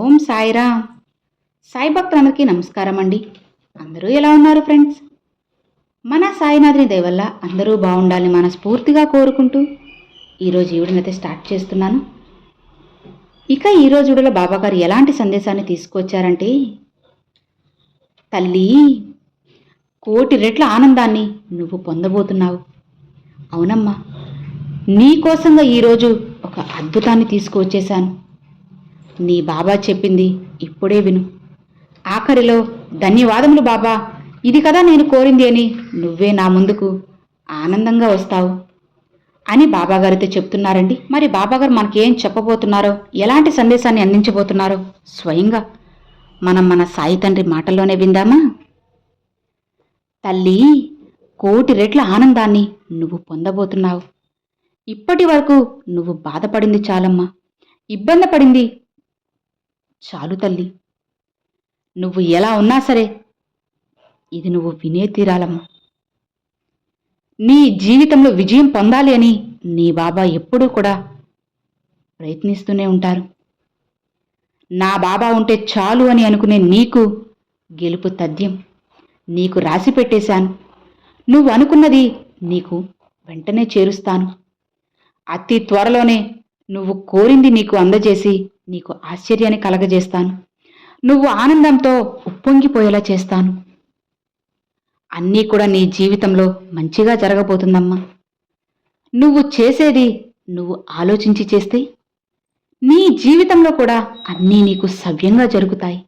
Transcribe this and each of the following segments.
ఓం సాయిరామ్. సాయి భక్తులందరికీ నమస్కారం అండి. అందరూ ఎలా ఉన్నారు ఫ్రెండ్స్? మన సాయినాథుని దయ వల్ల అందరూ బాగుండాలని మనస్ఫూర్తిగా కోరుకుంటూ ఈరోజు వీడియోనైతే స్టార్ట్ చేస్తున్నాను. ఇక ఈరోజు వీడియోలో బాబాగారు ఎలాంటి సందేశాన్ని తీసుకొచ్చారంటే, తల్లి, కోటి రెట్ల ఆనందాన్ని నువ్వు పొందబోతున్నావు. అవునమ్మా, నీకోసంగా ఈరోజు ఒక అద్భుతాన్ని తీసుకువచ్చేశాను. నీ బాబా చెప్పింది ఇప్పుడే విను. ఆఖరిలో ధన్యవాదములు బాబా, ఇది కదా నేను కోరింది అని నువ్వే నా ముందుకు ఆనందంగా వస్తావు అని బాబాగారితో చెప్తున్నారండి. మరి బాబాగారు మనకేం చెప్పబోతున్నారో, ఎలాంటి సందేశాన్ని అందించబోతున్నారో స్వయంగా మనం మన సాయి తండ్రి మాటల్లోనే విందామా? తల్లి, కోటి రెట్ల ఆనందాన్ని నువ్వు పొందబోతున్నావు. ఇప్పటి వరకు నువ్వు బాధపడింది చాలమ్మా, ఇబ్బంది పడింది చాలు తల్లి. నువ్వు ఎలా ఉన్నా సరే ఇది నువ్వు వినే తీరాలమ్మా. నీ జీవితంలో విజయం పొందాలి అని నీ బాబా ఎప్పుడూ కూడా ప్రయత్నిస్తూనే ఉంటారు. నా బాబా ఉంటే చాలు అని అనుకునే నీకు గెలుపు తథ్యం. నీకు రాసి పెట్టేశాను. నువ్వు అనుకున్నది నీకు వెంటనే చేరుస్తాను. అతి త్వరలోనే నువ్వు కోరింది నీకు అందజేసి నీకు ఆశ్చర్యాన్ని కలగజేస్తాను. నువ్వు ఆనందంతో ఉప్పొంగిపోయేలా చేస్తాను. అన్నీ కూడా నీ జీవితంలో మంచిగా జరగబోతుందమ్మా. నువ్వు చేసేది నువ్వు ఆలోచించి చేస్తే నీ జీవితంలో కూడా అన్నీ నీకు సవ్యంగా జరుగుతాయి.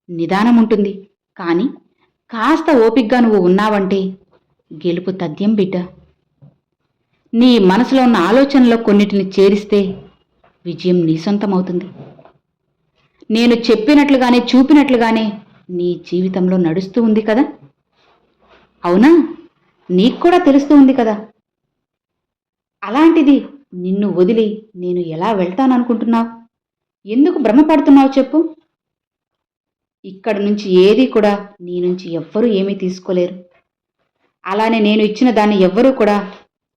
నిదానం ఉంటుంది, కానీ కాస్త ఓపిగ్గా నువ్వు ఉన్నావంటే గెలుపు తథ్యం బిడ్డ. నీ మనసులో ఉన్న ఆలోచనలో కొన్నిటిని చేరిస్తే విజయం నీ సొంతమవుతుంది. నేను చెప్పినట్లుగానే చూపినట్లుగానే నీ జీవితంలో నడుస్తూ ఉంది కదా? అవునా? నీకు కూడా తెలుస్తూ ఉంది కదా? అలాంటిది నిన్ను వదిలి నేను ఎలా వెళ్తాననుకుంటున్నావు? ఎందుకు భ్రమపడుతున్నావు చెప్పు? ఇక్కడి నుంచి ఏది కూడా నీ నుంచి ఎవ్వరూ ఏమీ తీసుకోలేరు. అలానే నేను ఇచ్చిన దాన్ని ఎవ్వరూ కూడా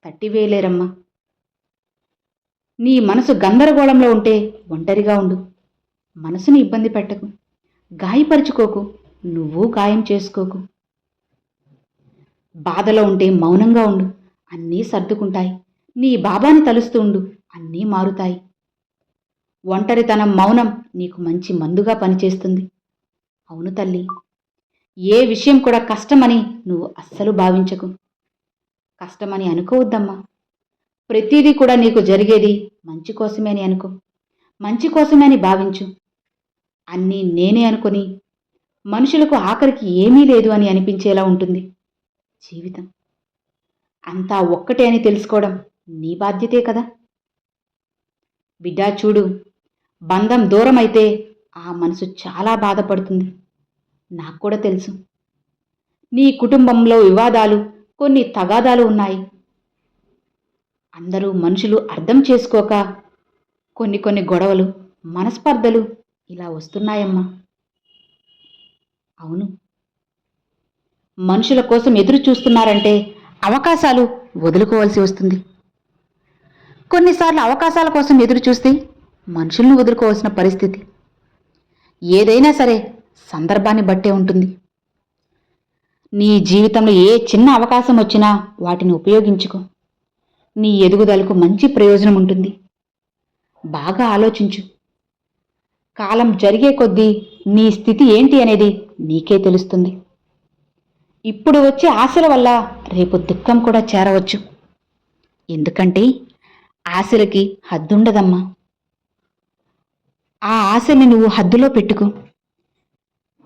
తట్టివేయలేరమ్మా. నీ మనసు గందరగోళంలో ఉంటే ఒంటరిగా ఉండు. మనసుని ఇబ్బంది పెట్టకు, గాయపరుచుకోకు, నువ్వు గాయం చేసుకోకు. బాధలో ఉంటే మౌనంగా ఉండు, అన్నీ సర్దుకుంటాయి. నీ బాబాని తలుస్తూ ఉండు, అన్నీ మారుతాయి. ఒంటరితనం, మౌనం నీకు మంచి మందుగా పనిచేస్తుంది. అవును తల్లి, ఏ విషయం కూడా కష్టమని నువ్వు అస్సలు భావించకు. కష్టమని అనుకోవద్దమ్మా. ప్రతిదీ కూడా నీకు జరిగేది మంచి కోసమే అని అనుకో. మంచి కోసమే అని భావించు. అన్నీ నేనే అనుకొని మనుషులకు ఆఖరికి ఏమీ లేదు అని అనిపించేలా ఉంటుంది జీవితం. అంతా ఒక్కటే అని తెలుసుకోవడం నీ బాధ్యతే కదా బిడ్డా. చూడు, బంధం దూరం అయితే ఆ మనసు చాలా బాధపడుతుంది. నాకు కూడా తెలుసు. నీ కుటుంబంలో వివాదాలు, కొన్ని తగాదాలు ఉన్నాయి. అందరూ మనుషులు అర్థం చేసుకోక కొన్ని గొడవలు, మనస్పర్ధలు ఇలా వస్తున్నాయమ్మా. అవును, మనుషుల కోసం ఎదురు చూస్తున్నారంటే అవకాశాలు వదులుకోవాల్సి వస్తుంది. కొన్నిసార్లు అవకాశాల కోసం ఎదురు చూస్తే మనుషుల్ని వదులుకోవాల్సిన పరిస్థితి. ఏదైనా సరే సందర్భాన్ని బట్టే ఉంటుంది. నీ జీవితంలో ఏ చిన్న అవకాశం వచ్చినా వాటిని ఉపయోగించుకో. నీ ఎదుగుదలకు మంచి ప్రయోజనం ఉంటుంది. బాగా ఆలోచించు. కాలం జరిగే కొద్దీ నీ స్థితి ఏంటి అనేది నీకే తెలుస్తుంది. ఇప్పుడు వచ్చే ఆశల వల్ల రేపు దుఃఖం కూడా చేరవచ్చు. ఎందుకంటే ఆశలకి హద్దుండదమ్మా. ఆ ఆశని నువ్వు హద్దులో పెట్టుకో.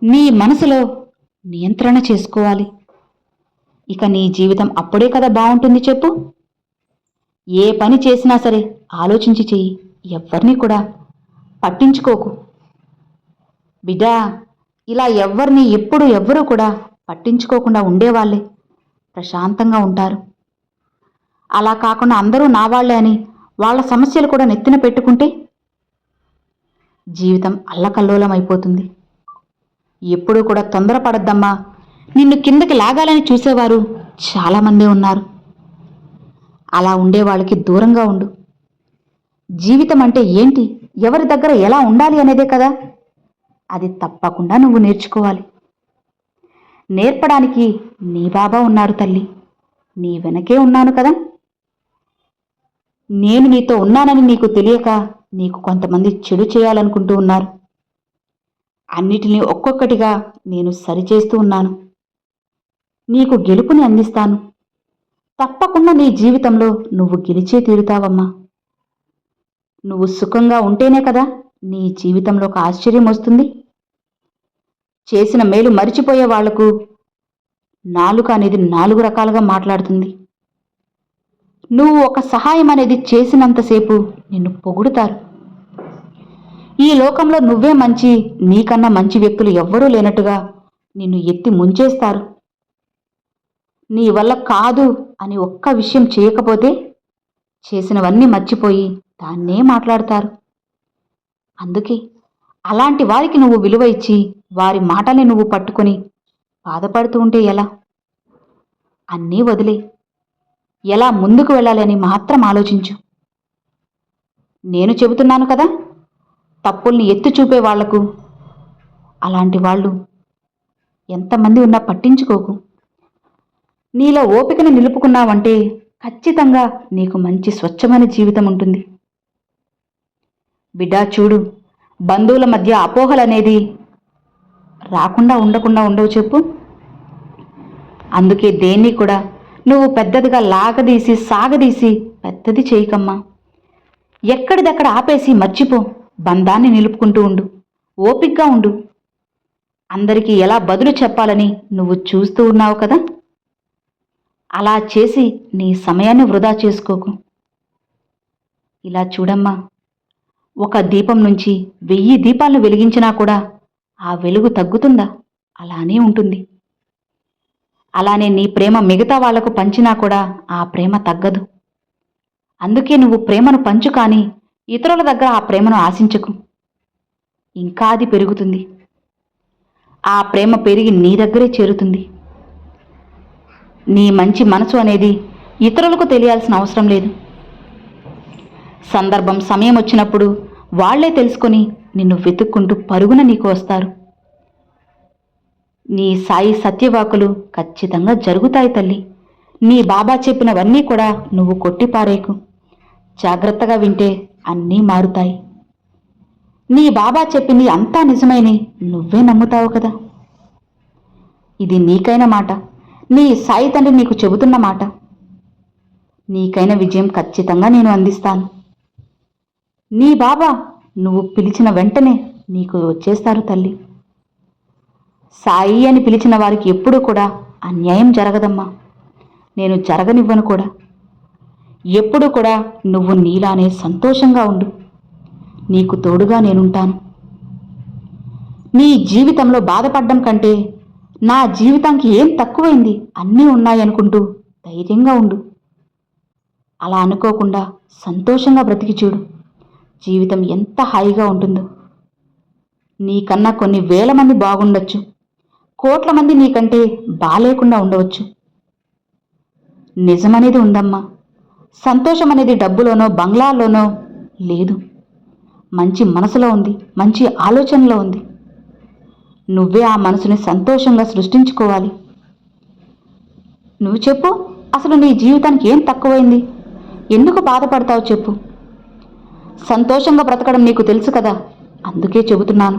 నీ మనసులో నియంత్రణ చేసుకోవాలి. ఇక నీ జీవితం అప్పుడే కదా బాగుంటుంది చెప్పు. ఏ పని చేసినా సరే ఆలోచించి చెయ్యి. ఎవ్వరిని కూడా పట్టించుకోకు బిడ్డా. ఇలా ఎవ్వరిని ఎవ్వరూ కూడా పట్టించుకోకుండా ఉండేవాళ్ళే ప్రశాంతంగా ఉంటారు. అలా కాకుండా అందరూ నా వాళ్లే అని వాళ్ళ సమస్యలు కూడా నెత్తిన పెట్టుకుంటే జీవితం అల్లకల్లోలం అయిపోతుంది. ఎప్పుడూ కూడా తొందరపడద్దమ్మా. నిన్ను కిందకి లాగాలని చూసేవారు చాలామందే ఉన్నారు. అలా ఉండే వాళ్ళకి దూరంగా ఉండు. జీవితం అంటే ఏంటి, ఎవరి దగ్గర ఎలా ఉండాలి అనేదే కదా. అది తప్పకుండా నువ్వు నేర్చుకోవాలి. నేర్పడానికి నీ బాబా ఉన్నారు తల్లి. నీ వెనకే ఉన్నాను కదా. నేను నీతో ఉన్నానని నీకు తెలియక నీకు కొంతమంది చెడు చేయాలనుకుంటూ ఉన్నారు. అన్నిటినీ ఒక్కొక్కటిగా నేను సరిచేస్తూ ఉన్నాను. నీకు గెలుపుని అందిస్తాను. తప్పకుండా నీ జీవితంలో నువ్వు గెలిచే తీరుతావమ్మా. నువ్వు సుఖంగా ఉంటేనే కదా నీ జీవితంలో ఒక ఆశ్చర్యం వస్తుంది. చేసిన మేలు మరిచిపోయే వాళ్లకు నాలుక అనేది 4 రకాలుగా మాట్లాడుతుంది. నువ్వు ఒక సహాయం అనేది చేసినంతసేపు నిన్ను పొగుడుతారు. ఈ లోకంలో నువ్వే మంచి, నీకన్నా మంచి వ్యక్తులు ఎవ్వరూ లేనట్టుగా నిన్ను ఎత్తి ముంచేస్తారు. నీ వల్ల కాదు అని ఒక్క విషయం చేయకపోతే చేసినవన్నీ మర్చిపోయి దాన్నే మాట్లాడతారు. అందుకే అలాంటి వారికి నువ్వు విలువ ఇచ్చి వారి మాటల్ని నువ్వు పట్టుకొని బాధపడుతూ ఉంటే ఎలా? అన్నీ వదిలే ఎలా ముందుకు వెళ్ళాలి అని మాత్రం ఆలోచించు. నేను చెబుతున్నాను కదా, తప్పుల్ని ఎత్తి చూపే వాళ్లకు అలాంటి వాళ్ళు ఎంతమంది ఉన్నా పట్టించుకోకు. నీలో ఓపికను నిలుపుకున్నావంటే ఖచ్చితంగా నీకు మంచి స్వచ్ఛమైన జీవితం ఉంటుంది. బిడ్డా చూడు, బంధువుల మధ్య అపోహలనేది రాకుండా ఉండకుండా ఉండవు చెప్పు. అందుకే దేన్ని కూడా నువ్వు పెద్దదిగా లాగదీసి సాగదీసి పెద్దది చేయకమ్మా. ఎక్కడిదక్కడ ఆపేసి మర్చిపో. బంధాన్ని నిలుపుకుంటూ ఉండు. ఓపిగ్గా ఉండు. అందరికీ ఎలా బదులు చెప్పాలని నువ్వు చూస్తూ ఉన్నావు కదా. అలా చేసి నీ సమయాన్ని వృధా చేసుకోకు. ఇలా చూడమ్మా, ఒక దీపం నుంచి 1000 దీపాలను వెలిగించినా కూడా ఆ వెలుగు తగ్గుతుందా? అలానే ఉంటుంది. అలానే నీ ప్రేమ మిగతా వాళ్లకు పంచినా కూడా ఆ ప్రేమ తగ్గదు. అందుకే నువ్వు ప్రేమను పంచు, కానీ ఇతరుల దగ్గర ఆ ప్రేమను ఆశించకు. ఇంకా అది పెరుగుతుంది. ఆ ప్రేమ పెరిగి నీ దగ్గరే చేరుతుంది. నీ మంచి మనసు అనేది ఇతరులకు తెలియాల్సిన అవసరం లేదు. సందర్భం సమయం వచ్చినప్పుడు వాళ్లే తెలుసుకొని నిన్ను వెతుక్కుంటూ పరుగున నీకు వస్తారు. నీ సాయి సత్యవాకులు ఖచ్చితంగా జరుగుతాయి తల్లి. నీ బాబా చెప్పినవన్నీ కూడా నువ్వు కొట్టిపారేకు. జాగ్రత్తగా వింటే అన్నీ మారుతాయి. నీ బాబా చెప్పింది అంతా నిజమైని నువ్వే నమ్ముతావు కదా. ఇది నీకైన మాట, నీ సాయి తండ్రి నీకు చెబుతున్న మాట. నీకైన విజయం ఖచ్చితంగా నేను అందిస్తాను. నీ బాబా నువ్వు పిలిచిన వెంటనే నీకు వచ్చేస్తారు తల్లి. సాయి అని పిలిచిన వారికి ఎప్పుడూ కూడా అన్యాయం జరగదమ్మా. నేను జరగనివ్వను కూడా. ఎప్పుడు కూడా నువ్వు నీలానే సంతోషంగా ఉండు. నీకు తోడుగా నేనుంటాను. నీ జీవితంలో బాధపడ్డం కంటే నా జీవితానికి ఏం తక్కువైంది, అన్నీ ఉన్నాయనుకుంటూ ధైర్యంగా ఉండు. అలా అనుకోకుండా సంతోషంగా బ్రతికి చూడు. జీవితం ఎంత హాయిగా ఉంటుందో. నీకన్నా కొన్ని వేల మంది బాగుండొచ్చు, కోట్ల మంది నీకంటే బాలేకుండా ఉండవచ్చు. నిజమనేది ఉందమ్మా. సంతోషం అనేది డబ్బులోనో బంగ్లాల్లోనో లేదు. మంచి మనసులో ఉంది, మంచి ఆలోచనలో ఉంది. నువ్వే ఆ మనసుని సంతోషంగా సృష్టించుకోవాలి. నువ్వు చెప్పు, అసలు నీ జీవితానికి ఏం తక్కువైంది? ఎందుకు బాధపడతావు చెప్పు. సంతోషంగా బ్రతకడం నీకు తెలుసు కదా. అందుకే చెబుతున్నాను,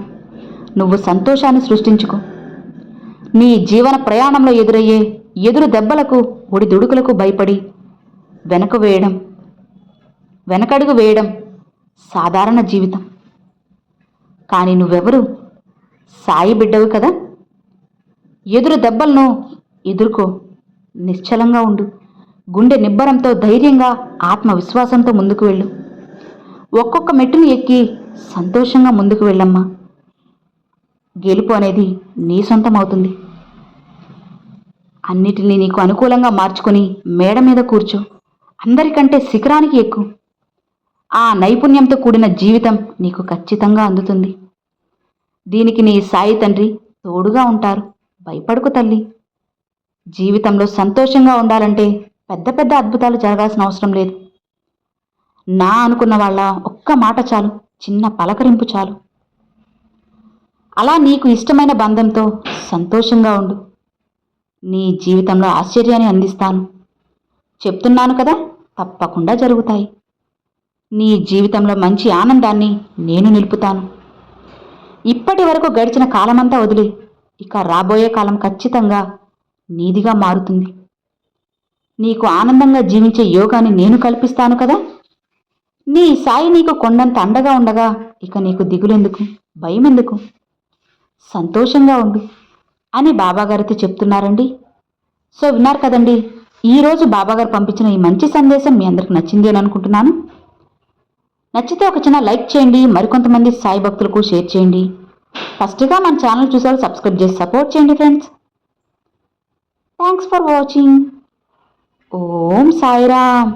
నువ్వు సంతోషాన్ని సృష్టించుకో. నీ జీవన ప్రయాణంలో ఎదురయ్యే ఎదురు దెబ్బలకు, ఒడిదుడుకులకు భయపడి వెనకడుగు వేయడం సాధారణ జీవితం. కానీ నువ్వెవరు? సాయి బిడ్డవు కదా. ఎదురు దెబ్బలను ఎదుర్కో. నిశ్చలంగా ఉండు. గుండె నిబ్బరంతో, ధైర్యంగా, ఆత్మవిశ్వాసంతో ముందుకు వెళ్ళు. ఒక్కొక్క మెట్టును ఎక్కి సంతోషంగా ముందుకు వెళ్ళమ్మా. గెలుపు అనేది నీ సొంతమవుతుంది. అన్నిటినీ నీకు అనుకూలంగా మార్చుకొని మేడ మీద కూర్చో. అందరికంటే శిఖరానికి ఎక్కు. ఆ నైపుణ్యంతో కూడిన జీవితం నీకు ఖచ్చితంగా అందుతుంది. దీనికి నీ సాయి తండ్రి తోడుగా ఉంటారు. భయపడకు తల్లి. జీవితంలో సంతోషంగా ఉండాలంటే పెద్ద పెద్ద అద్భుతాలు జరగాల్సిన అవసరం లేదు. నా అనుకున్న వాళ్ళ ఒక్క మాట చాలు. చిన్న పలకరింపు చాలు. అలా నీకు ఇష్టమైన బంధంతో సంతోషంగా ఉండు. నీ జీవితంలో ఆశ్చర్యాన్ని అందిస్తాను. చెప్తున్నాను కదా, తప్పకుండా జరుగుతాయి. నీ జీవితంలో మంచి ఆనందాన్ని నేను నిలుపుతాను. ఇప్పటి వరకు గడిచిన కాలమంతా వదిలి ఇక రాబోయే కాలం ఖచ్చితంగా నీదిగా మారుతుంది. నీకు ఆనందంగా జీవించే యోగాన్ని నేను కల్పిస్తాను కదా. నీ సాయి నీకు కొండంత అండగా ఉండగా ఇక నీకు దిగులెందుకు, భయం ఎందుకు? సంతోషంగా ఉండు అని బాబాగారితో చెప్తున్నారండి. సో విన్నారు కదండి, ఈరోజు బాబాగారు పంపించిన ఈ మంచి సందేశం మీ అందరికి నచ్చింది అని అనుకుంటున్నాను. నచ్చితే ఒక చిన్న లైక్ చేయండి, మరికొంతమంది సాయి భక్తులకు షేర్ చేయండి. ఫస్ట్గా మన ఛానల్ చూసేవాళ్ళు సబ్స్క్రైబ్ చేసి సపోర్ట్ చేయండి friends. Thanks for watching. Om Sairam.